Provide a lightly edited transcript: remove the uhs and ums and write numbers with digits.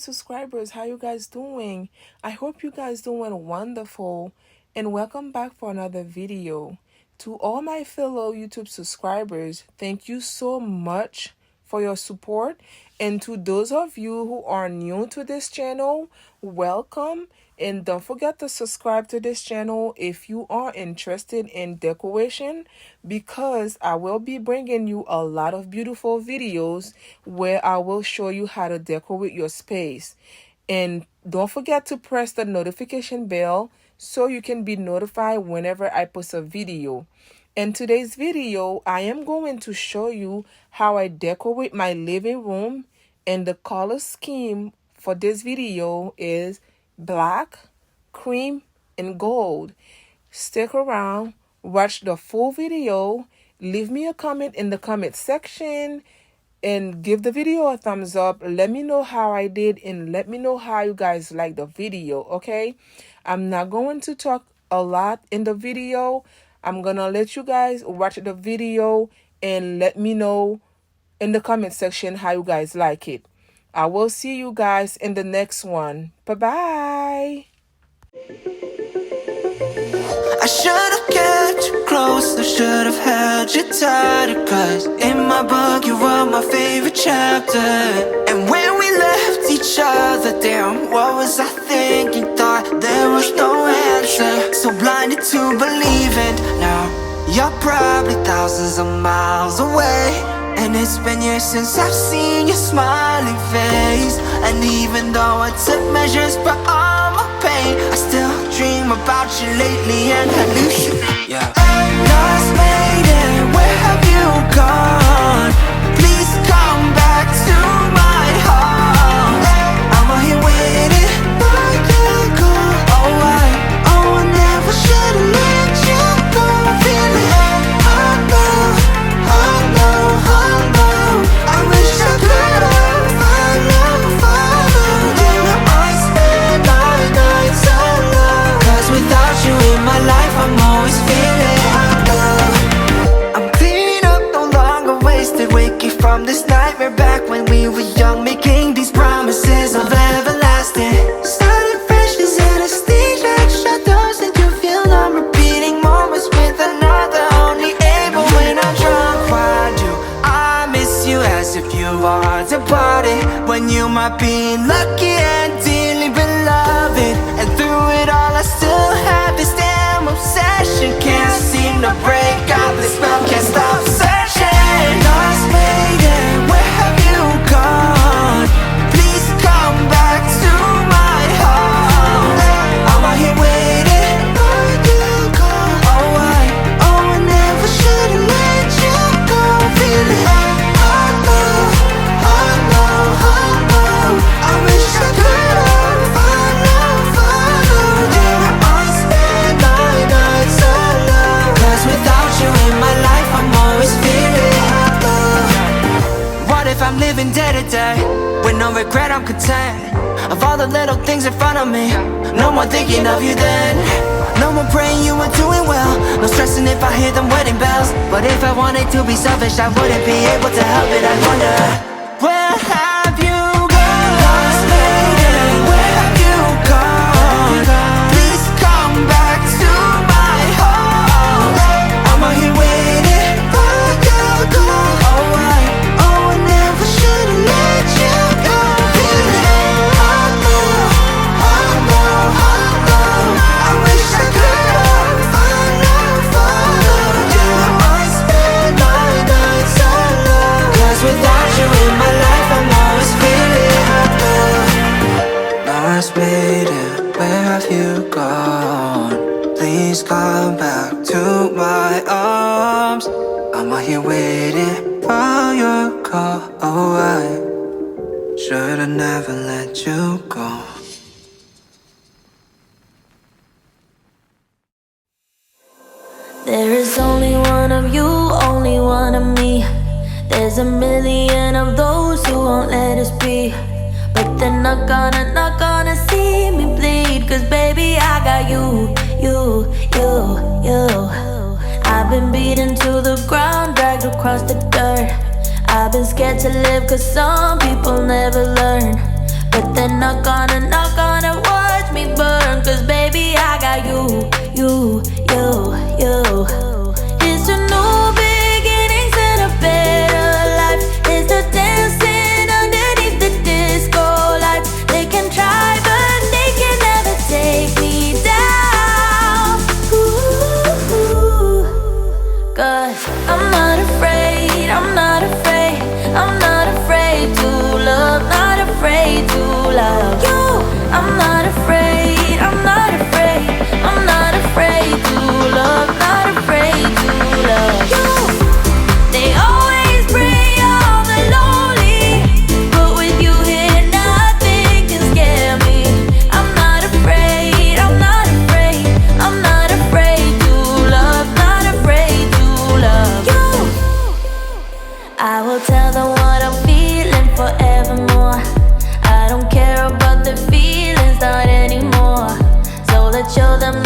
subscribers, how you guys doing? I hope you guys doing wonderful, and welcome back for another video. To all my fellow YouTube subscribers, thank you so much for your support, and to those of you who are new to this channel, welcome. And don't forget to subscribe to this channel if you are interested in decoration, because I will be bringing you a lot of beautiful videos where I will show you how to decorate your space. And don't forget to press the notification bell so you can be notified whenever I post a video. In today's video, I am going to show you how I decorate my living room, and the color scheme for this video is black, cream, and gold. Stick around, watch the full video, leave me a comment in the comment section, and give the video a thumbs up. Let me know how I did, and let me know how you guys like the video, okay? I'm not going to talk a lot in the video. I'm gonna let you guys watch the video and let me know in the comment section how you guys like it. I will see you guys in the next one. Bye-bye. I should've kept you close, I should've held you tighter, cause in my book you were my favorite chapter. And when we left each other, damn, what was I thinking? Thought there was no answer, so blinded to believing. Now you're probably thousands of miles away, and it's been years since I've seen your smiling face. And even though I took measures for all my pain, I still dream about you lately and hallucinate. Yeah. Lost maiden, where have you gone? Please come back to my heart. I'm out here waiting for you to go. Oh, I never should've let you go. Feeling I wish I could've followed you. I spend my nights alone, cause without you in my life I'm always feeling alone. I'm clean up, no longer wasted, waking from this nightmare back when we were young, making these promises of everlasting. Starting fresh is anesthesia, shut doors and you feel I'm repeating moments with another, only able when I'm drunk. Why do I miss you as if you are departed, when you might be lucky and dearly beloved? And through it all I still have this damn obsession, can't seem to break out this spell, can't stop searching. Lost maiden, where have you gone? Please come back to my heart. I'm out here waiting for you to call. Oh, I never should've let you go. Feeling I wish I could've followed you. I spend my nights alone, cause without you in my life I'm always feeling alone. What if I'm living day to day, with no regret, I'm content of all the little things in front of me? No more thinking of you then, no more praying you were doing well, no stressing if I hear them wedding bells. But if I wanted to be selfish, I wouldn't be able to help it. I wonder, where have you gone? Lost maiden, where have you gone? Please come back to my heart. I'm out here waiting for you to go. Oh, I never should've let you go. Feeling I wish I could've followed you. I spend my nights alone, cause without you in my life I'm always feeling alone. Lost maiden, where have you gone? Please come back to my arms. I'm out here waiting for your call. Oh, I should've never let you go. There is only one of you, only one of me. There's a million of those who won't let us be, but they're not gonna see me bleed. Cause baby I got you. I've been beaten to the ground, dragged across the dirt. I've been scared to live cause some people never learn. But but they're not gonna watch me burn. Cause baby, I got you. It's a new beginnings and a better life. It's the dancing underneath the disco lights. They can try, but they can never take me down. Ooh, cause I'm not afraid, I'm not afraid, I'm not afraid to love, not afraid to love you. I'm not afraid, I'm not afraid, I'm not afraid to love, not afraid to love you. They always bring all the lonely, but with you here nothing can scare me. I'm not afraid, I'm not afraid, I'm not afraid to love, not afraid to love you. I will tell them what I'm feeling forevermore. I don't care about the feelings, not anymore. So let's show them